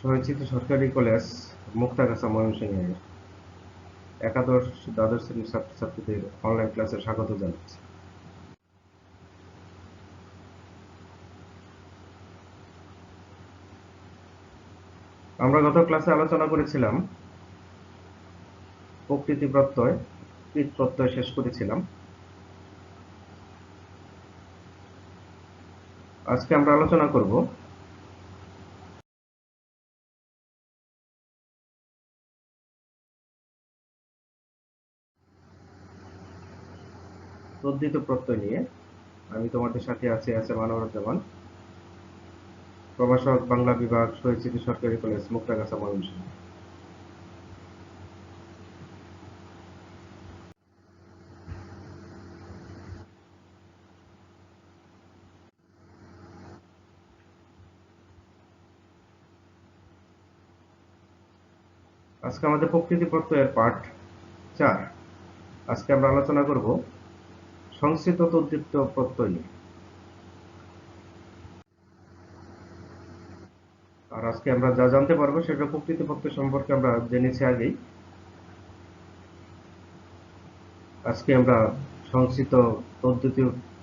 শহীদ সরকারি কলেজ মুক্তাগাছা ময়মনসিংহের একাদশ দ্বাদশ শ্রেণীর ছাত্রছাত্রীদের অনলাইন ক্লাসে স্বাগত জানাচ্ছি। আমরা গত ক্লাসে আলোচনা করেছিলাম প্রকৃতি প্রত্যয়, কৃত প্রত্যয় শেষ করেছিলাম। আজকে আমরা আলোচনা করব তদ্ধিত প্রত্যয় নিয়ে। আমি তোমাদের সাথে আছি মানবরুজ্জামান, প্রভাষক, বাংলা বিভাগ, শহীদ সরকারি কলেজ মুক্তাগাছা ময়মনসিংহ। আজকে আমাদের প্রকৃতি প্রত্যয়ের পাঠ 4। আজকে আমরা আলোচনা করব সংস্কৃত তদ্ধিত প্রত্যয় নিয়ে। আর আজকে আমরা যা জানতে পারবো সেটা প্রকৃতি প্রত্যয় সম্পর্কে আমরা জেনেছি আগেই। আজকে আমরা সংস্কৃত তদ্ধিত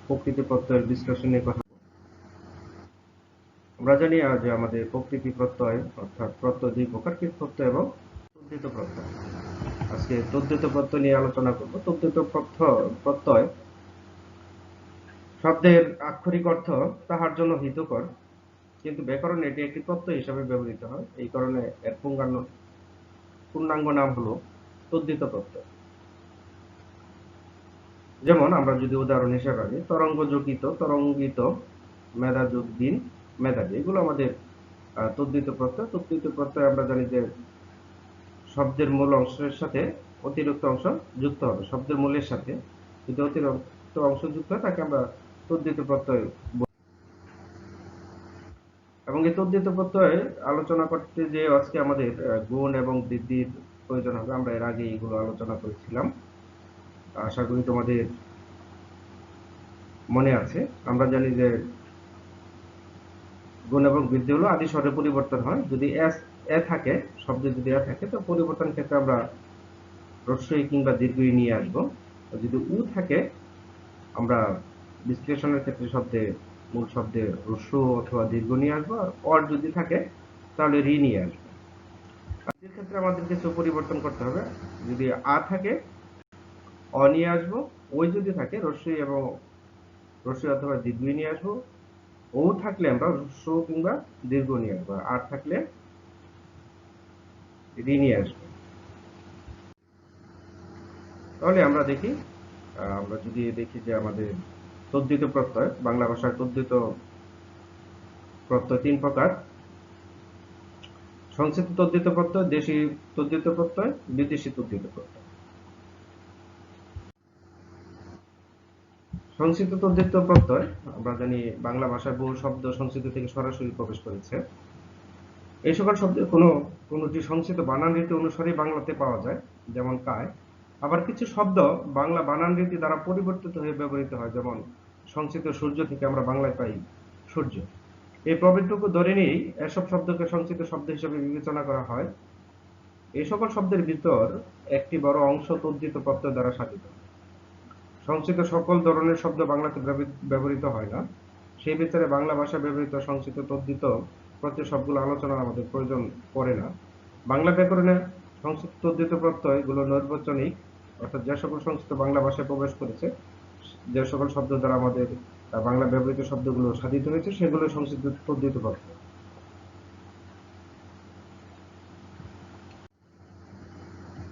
প্রকৃতি প্রত্যয়ের বিশ্লেষণ নিয়ে কথা বলব। আমরা জানি যে আমাদের প্রকৃতি প্রত্যয় অর্থাৎ প্রত্যয় দুই প্রকার, কৃত প্রত্যয় এবং তদ্ধিত প্রত্যয়। আজকে তদ্ধিত প্রত্যয় নিয়ে আলোচনা করব। তদ্ধিত প্রত্যয় শব্দের আক্ষরিক অর্থ তাহার জন্য হিতকর, কিন্তু ব্যাকরণে এটি একটি প্রত্যয় হিসাবে ব্যবহৃত হয়। এই কারণে এর পূর্ণাঙ্গ নাম হলো তদ্ধিত প্রত্যয়। যেমন আমরা যদি উদাহরণ হিসেবে আনি, তরঙ্গ যোগিত, তরঙ্গিত, মেধা যোগ দিন, মেধাবী, এগুলো আমাদের তদ্ধিত প্রত্যয়। তদ্ধিত প্রত্যয় আমরা জানি যে শব্দের মূল অংশের সাথে অতিরিক্ত অংশ যুক্ত হবে। শব্দের মূলের সাথে যদি অতিরিক্ত অংশ যুক্ত হয় তাকে আমরা তদ্ধিত প্রত্যয় বলি। এবং এই তদ্ধিত প্রত্যয় আলোচনা করতে যে আজকে আমাদের গুণ এবং বৃদ্ধির প্রয়োজন হবে। আমরা এর আগে এগুলো আলোচনা করেছিলাম, আশা করি তোমাদের মনে আছে। আমরা জানি যে গুণ এবং বৃদ্ধি হলো আদি স্বরে পরিবর্তন হয়। যদি এ থাকে, শব্দে যদি এ থাকে, তো পরিবর্তন ক্ষেত্রে আমরা হ্রস্বই কিংবা দীর্ঘই নিয়ে আসবো। যদি উ থাকে, আমরা বিশ্লেষণের ক্ষেত্রে মূল শব্দে হ্রস্ব অথবা দীর্ঘ নিয়ে আসবো। আর অর যদি থাকে তাহলে রি নিয়ে আসবো। এর ক্ষেত্রে আমাদের কিছু পরিবর্তন করতে হবে। যদি আ থাকে, অ নিয়ে আসবো। ওই যদি থাকে, হ্রস্বই অথবা দীর্ঘই নিয়ে আসবো। ও থাকলে আমরা হ্রস্ব কিংবা দীর্ঘ নিয়ে আসবো। আর থাকলে রি নিয়ে আসবো। তাহলে আমরা যদি দেখি যে আমাদের তদ্ধিত প্রত্যয়, বাংলা ভাষার তদ্ধিত প্রত্যয় 3 প্রকার: সংস্কৃত তদ্ধিত প্রত্যয়, দেশি তদ্ধিত প্রত্যয়, বিদেশি তদ্ধিত প্রত্যয়। সংস্কৃত তদ্ধিত প্রত্যয় আমরা জানি বাংলা ভাষার বহু শব্দ সংস্কৃত থেকে সরাসরি প্রবেশ করেছে। এই সকল শব্দের কোনটি সংস্কৃত বানান রীতি অনুসারে বাংলাতে পাওয়া যায়, যেমন কায়। আবার কিছু শব্দ বাংলা বানান রীতি দ্বারা পরিবর্তিত হয়ে ব্যবহৃত হয়, যেমন সংস্কৃত সূর্য থেকে আমরা বাংলায় পাই সূর্য। এই প্রভেদটুকু ধরে নিয়েই এসব শব্দকে সংস্কৃত শব্দ হিসেবে বিবেচনা করা হয়। এই সকল শব্দের ভিতর একটি বড় অংশ তদ্ধিত প্রত্যয় দ্বারা সাধিত। সংস্কৃত সকল ধরনের শব্দ বাংলাতে ব্যবহৃত হয় না। সেই ভিতরে বাংলা ভাষায় ব্যবহৃত সংস্কৃত তদ্ধিত প্রত্যয় সবগুলো আলোচনার আমাদের প্রয়োজন পড়ে না। বাংলা ব্যাকরণে সংস্কৃত তদ্ধিত প্রত্যয় গুলো নৈর্বচনিক, অর্থাৎ যে সকল সংস্কৃত বাংলা ভাষায় প্রবেশ করেছে, যে সকল শব্দ দ্বারা আমাদের বাংলা ব্যবহৃত শব্দগুলো সাধিত হয়েছে, সেগুলো সংস্কৃত তদ্ধিত প্রত্যয়।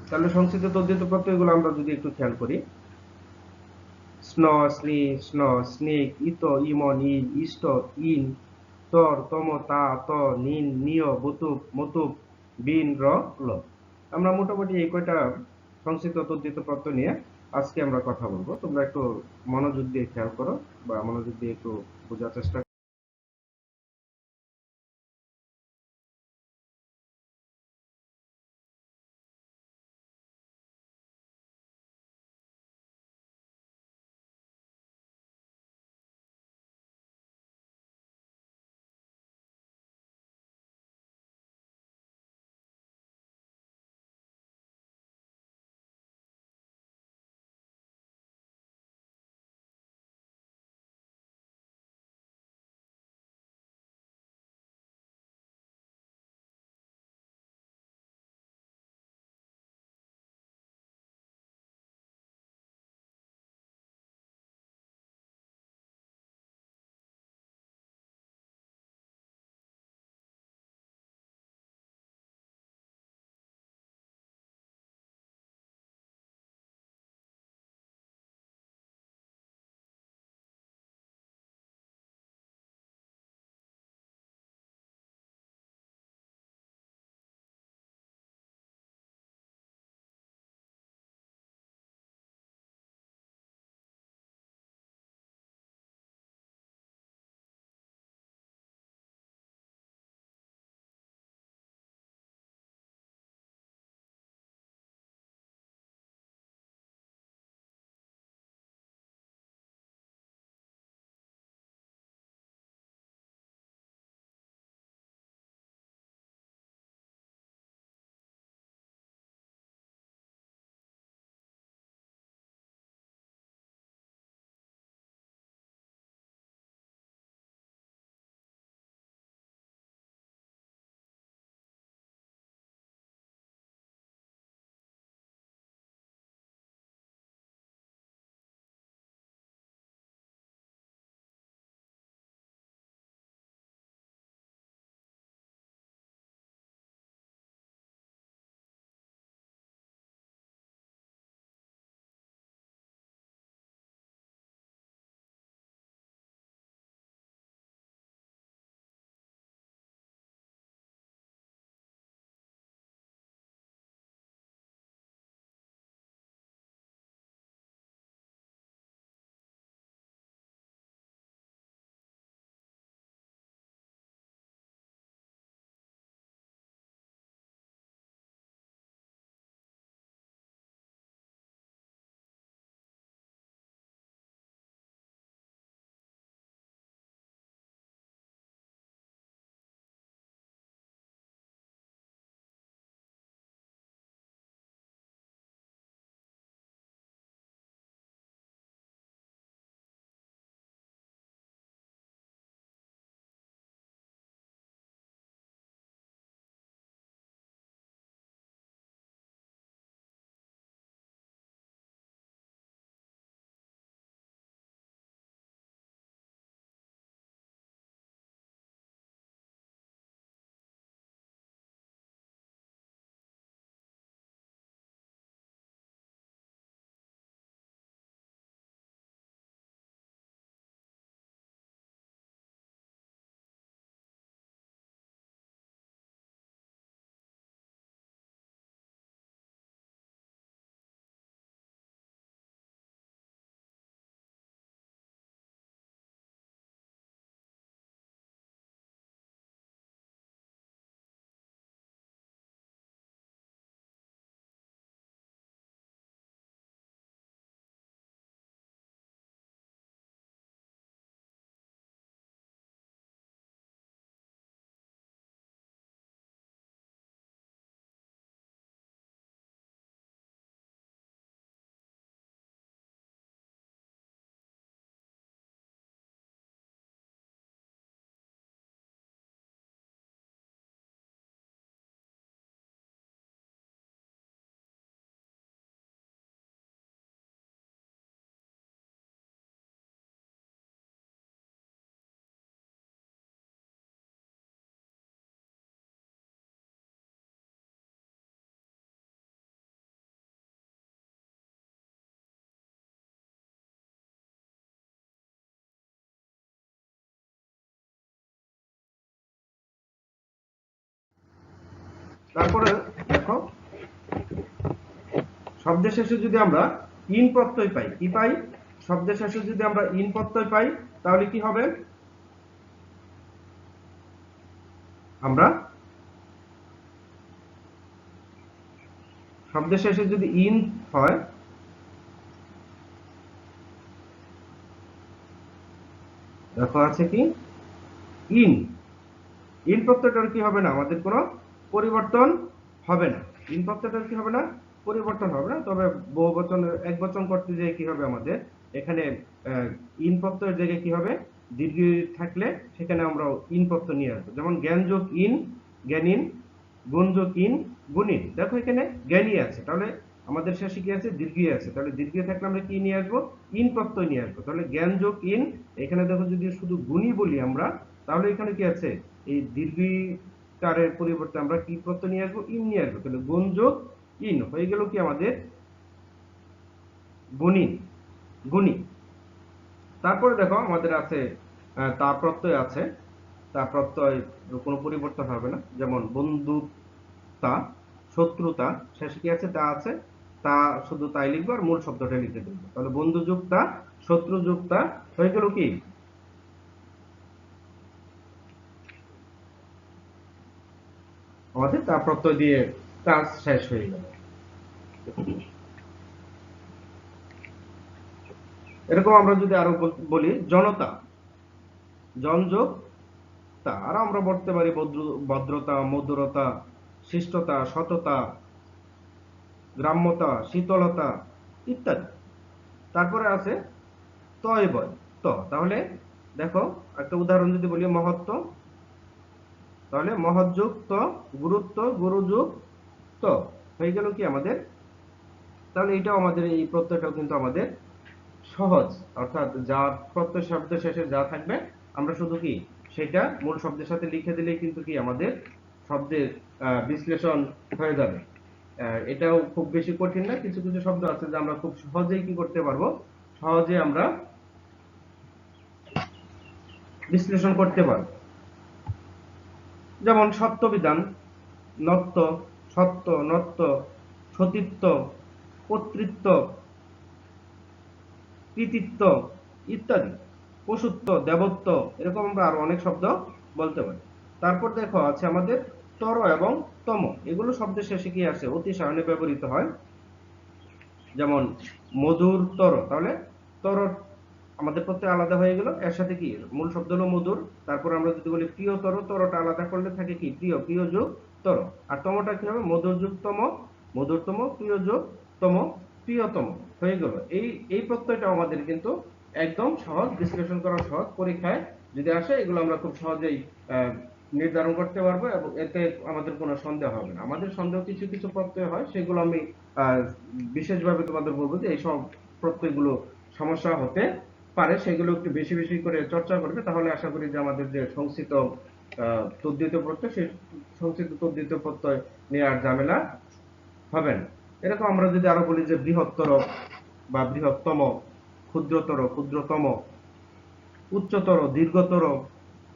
তাহলে সংস্কৃত তদ্ধিত প্রত্যয়গুলো আমরা যদি একটু খেয়াল করি: স্ন, স্নি, স্ন, স্নিক, ইত, ইমন, ইন, ইষ্ট, ইন, তর, তম, তা, ত, নিন, নিয়, বুতুক, মতুক, বিন, র, ল। আমরা মোটামুটি এই কয়টা সংস্কৃত তদ্ধিত প্রত্যয় নিয়ে আজকে আমরা কথা বলবো। তোমরা একটু মনোযোগ দিয়ে খেয়াল করো বা মনোযোগ দিয়ে একটু বোঝার চেষ্টা তারপরে দেখো শব্দের শেষে যদি আমরা ইন প্রত্যয় পাই, কি পাই? শব্দের শেষে যদি আমরা ইন প্রত্যয় পাই তাহলে কি হবে? আমরা শব্দের শেষে যদি ইন হয়, দেখো আছে কি ইন, ইন প্রত্যয়টার কি হবে না, আমাদের কোনো পরিবর্তন হবে না। ইন প্রত্যয়টার কি হবে না, পরিবর্তন হবে না। তবে বহুবচনের একবচন করতে যেয়ে কি হবে, আমাদের এখানে ইন প্রত্যয়ের জায়গায় কি হবে, দীর্ঘ থাকলে সেখানে আমরা ইন প্রত্যয় নিয়ে আসবো। যেমন জ্ঞান যোগ ইন জ্ঞানীন, গুণ যোগ ইন গুণিন। দেখো এখানে জ্ঞানী আছে, তাহলে আমাদের শেষে কি আছে, দীর্ঘ আছে, তাহলে দীর্ঘ থাকলে আমরা কি নিয়ে আসবো, ইন প্রত্যয় নিয়ে আসবো। তাহলে জ্ঞান যোগ ইন, এখানে দেখো যদি শুধু গুণী বলি আমরা, তাহলে এখানে কি আছে, এই দীর্ঘিকারের পরিবর্তে আমরা কি প্রত্যয় নিয়ে আসবো, ইন নিয়ে আসবো। তাহলে গুণ যোগ ইন হয়ে গেল কি আমাদের গুণী, গুণী। তারপরে দেখো আমাদের আছে তা প্রত্যয় আছে, তা প্রত্যয় কোনো পরিবর্তন হবে না। যেমন বন্ধুতা, শত্রুতা, শেষে কি আছে, তা আছে, তা শুধু তাই লিখবো আর মূল শব্দটা লিখে দেবো। তাহলে বন্ধু যুক্তা, শত্রু যুক্তা হয়ে গেল কি আমাদের তা প্রত্যয় দিয়ে কাজ শেষ হয়ে গেল। এরকম আমরা যদি আরো বলি জনতা, জনযোগ তা, আর আমরা বলতে পারি ভদ্রতা, মধুরতা, শিষ্টতা, সততা, গ্রাম্যতা, শীতলতা ইত্যাদি। তারপরে আছে তয় বয় ত। তাহলে দেখো একটা উদাহরণ যদি বলি মহত্ব, তাহলে মহৎ যোগ ত, গুরুত্ব গুরু যোগ ত হয়ে গেল কি আমাদের। তাহলে এটাও আমাদের এই প্রত্যয়টাও কিন্তু আমাদের সহজ, অর্থাৎ যা প্রত্যয় শব্দের শেষে যা থাকবে আমরা শুধু কি সেটা মূল শব্দের সাথে লিখে দিলেই কিন্তু কি আমাদের শব্দের বিশ্লেষণ হয়ে যাবে। এটাও খুব বেশি কঠিন না, কিছু কিছু শব্দ আছে যে আমরা খুব সহজেই কি করতে পারবো, সহজে আমরা বিশ্লেষণ করতে পারবো। যেমন সত্যবিধান, নত্য, সত্য, নত্য, সতীত্ব, কর্তৃত্ব, কৃতিত্ব ইত্যাদি, পশুত্ব, দেবত্ব, এরকম আমরা আরো অনেক শব্দ বলতে পারি। তারপর দেখো আছে আমাদের তর এবং তম, এগুলো শব্দের শেষে কি আসে, অতি সায়নে ব্যবহৃত হয়। যেমন মধুর তর, তাহলে তর আমাদের প্রত্যয় আলাদা হয়ে গেল, এর সাথে কি মূল শব্দ হলো মধুর। তারপর আমরা যদি বলি প্রিয় তর, তরটা আলাদা করলে থাকে কি প্রিয়, প্রিয় যোগ তর। আর তমটা কি হবে, মধুর যোগ তম, মধুরতম, প্রিয় যোগ তম, প্রিয়তম হয়ে গেল। এই এই প্রত্যয়টা আমাদের কিন্তু একদম সহজ, বিশ্লেষণ করা সহজ, পরীক্ষায় যদি আসে এগুলো আমরা খুব সহজেই নির্ধারণ করতে পারবো এবং এতে আমাদের কোনো সন্দেহ হবে না। আমাদের সন্দেহ কিছু কিছু প্রত্যয় হয়, সেগুলো আমি বিশেষভাবে তোমাদের বলবো যে এই সব প্রত্যয়গুলো সমস্যা হতে পারে, সেগুলো একটু বেশি বেশি করে চর্চা করবে, তাহলে আশা করি যে আমাদের যে সংস্কৃত তদ্ধিত প্রত্যয়, সেই সংস্কৃত তদ্ধিত প্রত্যয় নিয়ে আর ঝামেলা হবে না। এরকম আমরা যদি আরো বলি যে বৃহত্তর বা বৃহত্তম, ক্ষুদ্রতর, ক্ষুদ্রতম, উচ্চতর, দীর্ঘতর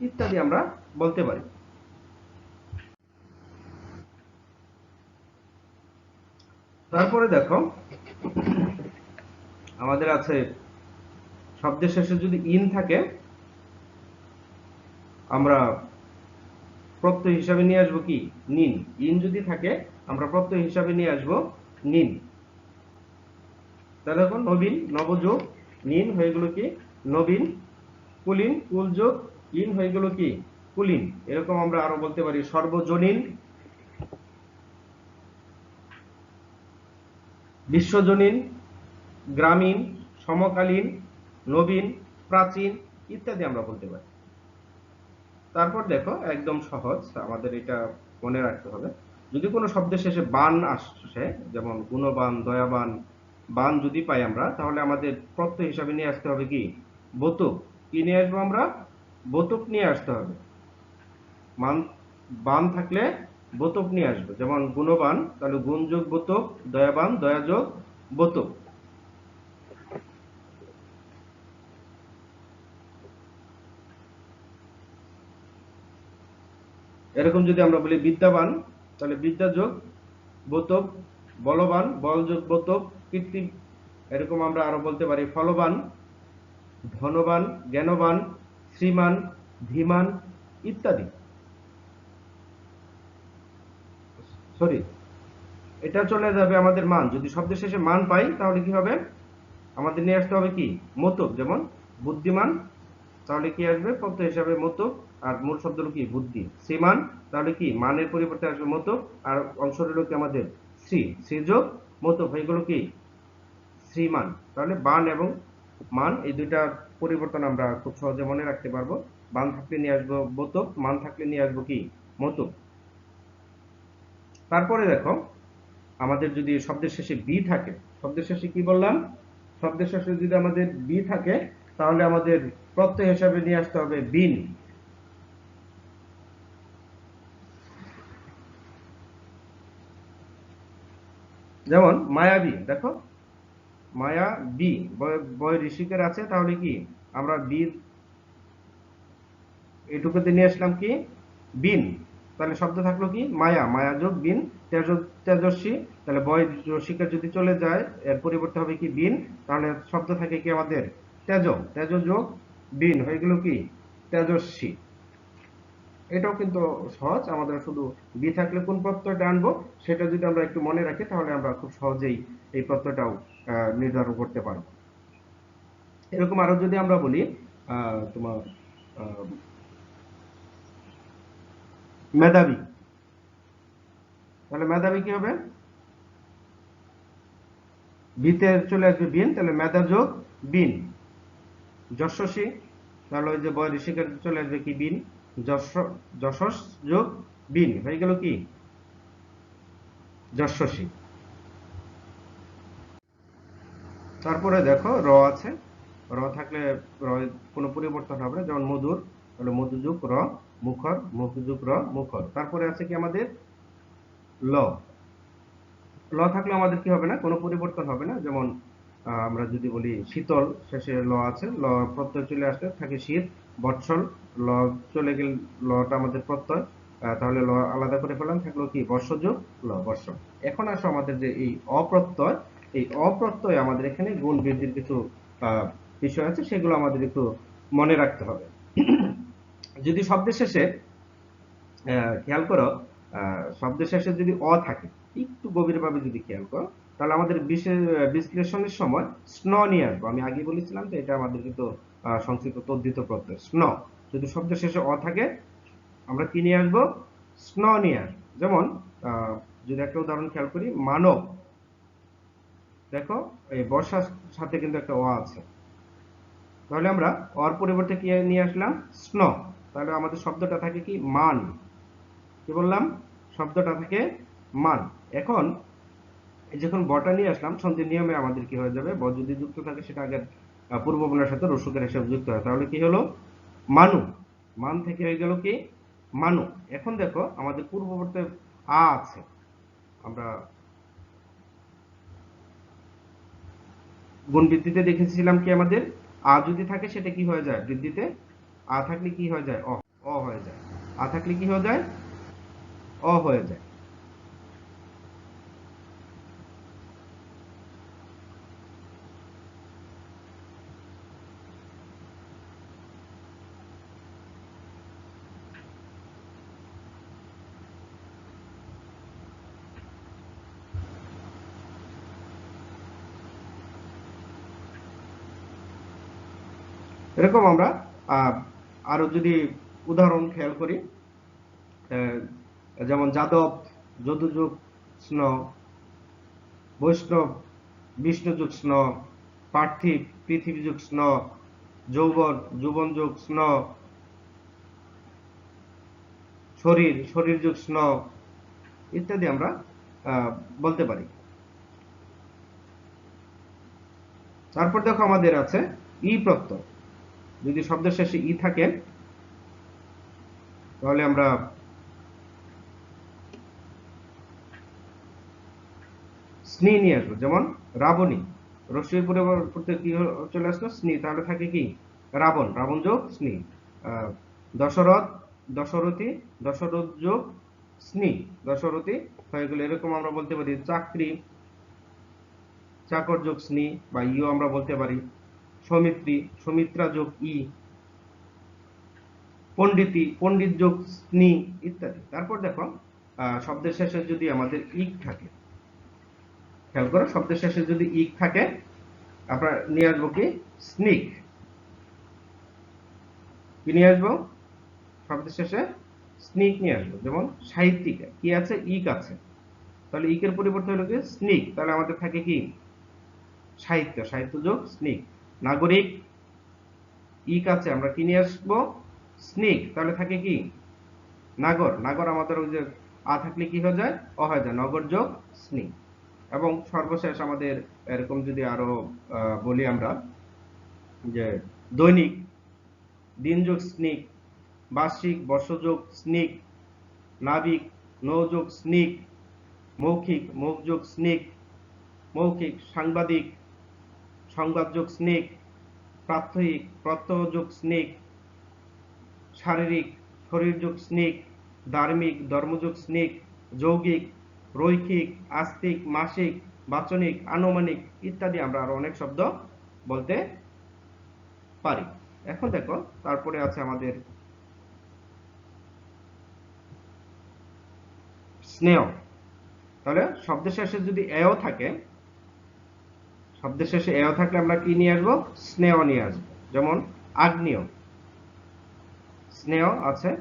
ইত্যাদি আমরা বলতে পারি। তারপরে দেখো আমাদের আছে শব্দের শেষে যদি ইন থাকে আমরা প্রত্যয় হিসাবে নিয়ে আসবো কি নিন। ইন যদি থাকে আমরা প্রত্যয় হিসাবে নিয়ে আসবো নিন। তাহলে দেখো নবীন, নবযোগ নিন হয়ে গেল কি নবীন। কুলীন, কুলযোগ ইন হয়ে গেল কি কুলীন। এরকম আমরা আরো বলতে পারি সর্বজনীন, বিশ্বজনীন, গ্রামীণ, সমকালীন, নবীন, প্রাচীন ইত্যাদি আমরা বলতে পারি। তারপর দেখো একদম সহজ, আমাদের এটা মনে রাখতে হবে, যদি কোনো শব্দের শেষে বান আসে, যেমন গুণবান, দয়াবান, বান যদি পাই আমরা, তাহলে আমাদের প্রত্যয় হিসাবে নিয়ে আসতে হবে কি বোতক। কি নিয়ে আসবো আমরা, বোতক নিয়ে আসতে হবে। মান বান থাকলে বোতক নিয়ে আসবো। যেমন গুণবান, তাহলে গুণ যোগ বোতক, দয়াবান, দয়া যোগ বোতক। এরকম যদি আমরা বলি বিদ্যাবান, তাহলে বিদ্যা যোগ বোতক, বলবান, বল যোগ বোতক, কীর্তি, এরকম আমরা আরো বলতে পারি ফলবান, ধনবান, জ্ঞানবান, শ্রীমান, ধীমান ইত্যাদি। সরি, এটা চলে যাবে আমাদের মান। যদি শব্দের শেষে মান পাই তাহলে কি হবে, আমাদের নিয়ে আসতে হবে কি মতক, যেমন বুদ্ধিমান, তাহলে কি আসবে প্রত্যয় হিসাবে মতক, আর মূল শব্দ হলো কি বুদ্ধি। শ্রীমান, তাহলে কি মানের পরিবর্তে আসবে মতক, আর অংশ হলো কি আমাদের শ্রী, শ্রীযোগ মতক হয়ে গেল কি শ্রীমান। তাহলে বান এবং মান এই দুইটা পরিবর্তন আমরা খুব সহজে মনে রাখতে পারবো। বান থাকলে নিয়ে আসবো বোতক, মান থাকলে নিয়ে আসবো কি মতক। তারপরে দেখো, আমাদের যদি শব্দের শেষে বি থাকে, শব্দের শেষে কি বললাম, শব্দের শেষে যদি আমাদের বি থাকে তাহলে আমাদের প্রত্যয় হিসাবে নিয়ে আসতে হবে বিন। যেমন মায়াবী, দেখো মায়া বি, বয় ঋষিকের আছে, তাহলে কি আমরা বি এটুকুতে নিয়ে আসলাম কি বিন। তাহলে শব্দ থাকলো কি মায়া, মায়া যোগ বিন, তেজস্বী, তাহলে বয় রসিকের যদি চলে যায় এর পরিবর্তে হবে কি বিন, তাহলে শব্দ থাকে কি আমাদের তেজ, তেজ যোগ বিন হয়ে গেল কি তেজস্বী। এটাও কিন্তু সহজ, আমাদের শুধু বি থাকলে কোন প্রত্যয়টা আনবো সেটা যদি আমরা একটু মনে রাখি তাহলে আমরা খুব সহজেই এই প্রত্যয়টাও নির্ধারণ করতে পারবো। এরকম আরো যদি আমরা বলি তোমার মেধাবী, তাহলে মেধাবী কি হবে, বিতে চলে আসবে বিন, তাহলে মেধা যোগ বিন। যশস্বী, তাহলে ওই যে বয় ঋষিকের চলে আসবে কি বিন, যশস যোগ বিন হয়ে গেল কি যশস্বী। তারপরে দেখো র আছে, র থাকলে র কোনো পরিবর্তন হবে না, যেমন মধুর, তাহলে মধু যোগ র, মুখর, মধু যোগ র, মুখর। তারপরে আছে কি আমাদের ল, ল থাকলে আমাদের কি হবে না, কোনো পরিবর্তন হবে না, যেমন আমরা যদি বলি শীতল, শেষে ল আছে, ল প্রত্যয় চলে আসলে থাকে শীত। বৎসল, ল চলে গেলে লটা আমাদের প্রত্যয়, তাহলে ল আলাদা করে ফেললাম, থাকলো কি বর্ষযোগ ল, বর্ষ। এখন আসো আমাদের যে এই অপ্রত্যয়, এই অপ্রত্যয় আমাদের এখানে গুণ বৃদ্ধির কিছু বিষয় আছে, সেগুলো আমাদের একটু মনে রাখতে হবে। যদি শব্দের শেষে খেয়াল করো, শব্দের শেষে যদি অ থাকে, একটু গভীরভাবে যদি খেয়াল করো, তাহলে আমাদের বিশ্লেষণের সময় স্ন নিয়ে আসবো। আমি আগে বলেছিলাম যে এটা আমাদের কিন্তু সংস্কৃত তদ্ধিত প্রত্যয় স্ন। যদি শব্দের শেষে অ থাকে আমরা কি নিয়ে আসবো, স্ন নিয়ে আসবো। যেমন যদি একটা উদাহরণ খেয়াল করি, মানব, দেখো এই বর্ষার সাথে কিন্তু একটা অ আছে, তাহলে আমরা অর পরিবর্তে কি নিয়ে আসলাম স্ন, তাহলে আমাদের শব্দটা থাকে কি মান। কি বললাম, শব্দটা থাকে মান। এখন যখন বটা নিয়ে আসলাম সন্ধির নিয়মে আমাদের কি হয়ে যাবে, ব যদি যুক্ত থাকে সেটা আগের পূর্ববর্ণের সাথে রসুকের হিসাবে যুক্ত হয়, তাহলে কি হলো মানু, মান থেকে হয়ে গেল কি মানু। এখন দেখো আমাদের পূর্ববর্তী আ আছে, আমরা গুণ বৃদ্ধিতে দেখেছিলাম কি আমাদের আ যদি থাকে সেটা কি হয়ে যায় বৃদ্ধিতে, আ থাকলে কি হয়ে যায় অ হয়ে যায়, আ থাকলে কি হয়ে যায় অ হয়ে যায়। এরকম আমরা আরো যদি উদাহরণ খেয়াল করি, যেমন যাদব, যদুযুগ স্ন, বৈষ্ণব, বিষ্ণুযুগ স্ন, পার্থিব, পৃথিবীযুগ স্ন, যৌবন, যুবনযুগ স্ন, শরীর, শরীরযুগ স্ন ইত্যাদি আমরা বলতে পারি। তারপর দেখো আমাদের আছে ই প্রত্যয়, যদি শব্দের শেষে ই থাকে তাহলে আমরা স্নি নিয়ে আসবো, যেমন রাবণী, রস্যির পরিবর্তে কি চলে আসলো স্নি, তাহলে থাকে কি রাবণ, রাবণ যোগ স্নি। দশরথ, দশরথী, দশরথ যোগ স্নি দশরথী হয়ে গেল। এরকম আমরা বলতে পারি চাকরি, চাকর যোগ স্নি বা ইও আমরা বলতে পারি। সৌমিত্রী, সৌমিত্রা যোগ ই। পণ্ডিতি, পণ্ডিত যোগ স্নি ইত্যাদি। তারপর দেখো শব্দের শেষে যদি আমাদের ইক থাকে, খেয়াল করো, শব্দের শেষে যদি ইক থাকে আমরা নিয়ে আসবো কি স্নিক। কি নিয়ে আসবো? শব্দের শেষে স্নিক নিয়ে আসবো। যেমন সাহিত্যিকা, কি আছে? ইক আছে, তাহলে ইকের পরিবর্তে হলো কি স্নিক, তাহলে আমাদের থাকে কি সাহিত্য, সাহিত্য যোগ স্নিক। নাগরিক, ইক আছে, আমরা কি নিয়ে আসবো স্নিক, তাহলে থাকে কি নাগর। নাগর আমাদের ওই যে আ থাকলে কি হয়ে যায়? অ হয়ে যায়, নগর যোগ স্নিক। এবং সর্বশেষ আমাদের এরকম যদি আরো বলি আমরা যে দৈনিক, দিন যোগ স্নিক। বার্ষিক, বর্ষ যোগ স্নিক। নাবিক, নৌ যোগ স্নিক। মৌখিক, মৌখ যোগ স্নিক। মৌখিক, সাংবাদিক, সংবাদ যোগ স্নিক। প্রাত্যহিক, প্রত্যয় যোগ স্নিক। শারীরিক, শরীর যোগ স্নিক। ধার্মিক, ধর্ম যোগ স্নিক। যৌগিক, রৈখিক, আস্তিক, মাসিক, বাচনিক, আনুমানিক ইত্যাদি আমরা আরো অনেক শব্দ বলতে পারি। এখন দেখো তারপরে আছে আমাদের স্নেহ। তাহলে শব্দের শেষে যদি এও থাকে, শব্দের শেষে এও থাকলে আমরা কি নিয়ে আসবো? স্নেহ নিয়ে আসবো। যেমন আগ্নেয়, স্নেহ আছে,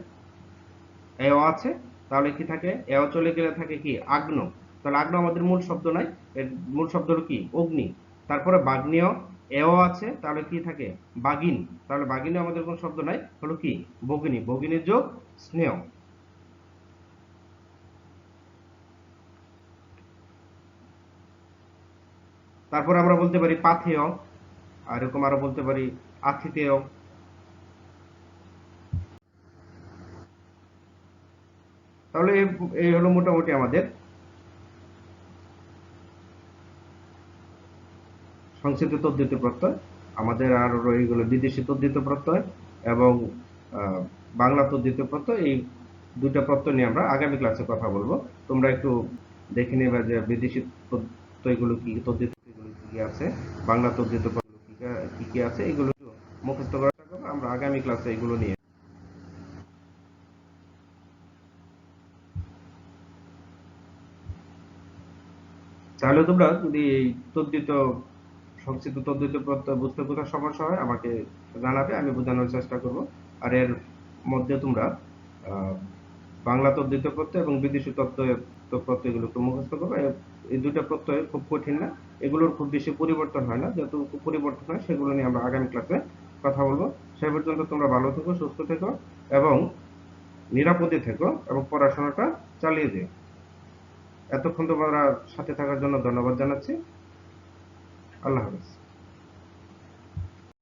এও আছে, তাহলে কি থাকে? এও চলে গেলে থাকে কি আগ্ন। তাহলে আগ্ন আমাদের মূল শব্দ নাই, এর মূল শব্দ হলো কি অগ্নি। তারপরে বাগ্নেয়, এও আছে, তাহলে কি থাকে? বাগিন। তাহলে বাগিনে আমাদের কোন শব্দ নাই, হলো কি ভগিনী। ভগিনীর যোগ স্নেহ। তারপরে আমরা বলতে পারি পাথেয়, আর এরকম আরো বলতে পারি আথিতেয়। তাহলে এই হলো মোটামুটি আমাদের সংস্কৃত তদ্ধিত প্রত্যয়। আমাদের আর রয়ে গেল বিদেশি তদ্ধিত প্রত্যয় এবং বাংলা তদ্ধিত প্রত্যয়। এই দুইটা প্রত্যয় নিয়ে আমরা আগামী ক্লাসে কথা বলবো। তোমরা একটু দেখে নেবে যে বিদেশি প্রত্যয়গুলো কি, তদ্ধিত প্রত্যয়গুলো কি কি আছে, বাংলা তদ্ধিত প্রত্যয়গুলো কি কি আছে, এগুলো একটু মুখস্থ করার চেষ্টা করবো। আমরা আগামী ক্লাসে এগুলো নিয়ে, তাহলে তোমরা যদি এই তদ্ধিত, সংস্কৃত তদ্ধিত প্রত্যয় বুঝতে কোথাও সমস্যা হয় আমাকে জানাবে, আমি বোঝানোর চেষ্টা করব। আর এর মধ্যে তোমরা আহ, বাংলা তদ্ধিত প্রত্যয় এবং বিদেশি প্রত্যয়গুলো একটু মুখস্থ করবে। এই দুইটা প্রত্যয় খুব কঠিন না, এগুলোর খুব বেশি পরিবর্তন হয় না, যত পরিবর্তন হয় সেগুলো নিয়ে আমরা আগামী ক্লাসে কথা বলবো। সে পর্যন্ত তোমরা ভালো থেকো, সুস্থ থেকো এবং নিরাপদে থেকো এবং পড়াশোনাটা চালিয়ে যেও। এতক্ষণ তোমরা সাথে থাকার জন্য ধন্যবাদ জানাচ্ছি। আল্লাহ হাফেজ।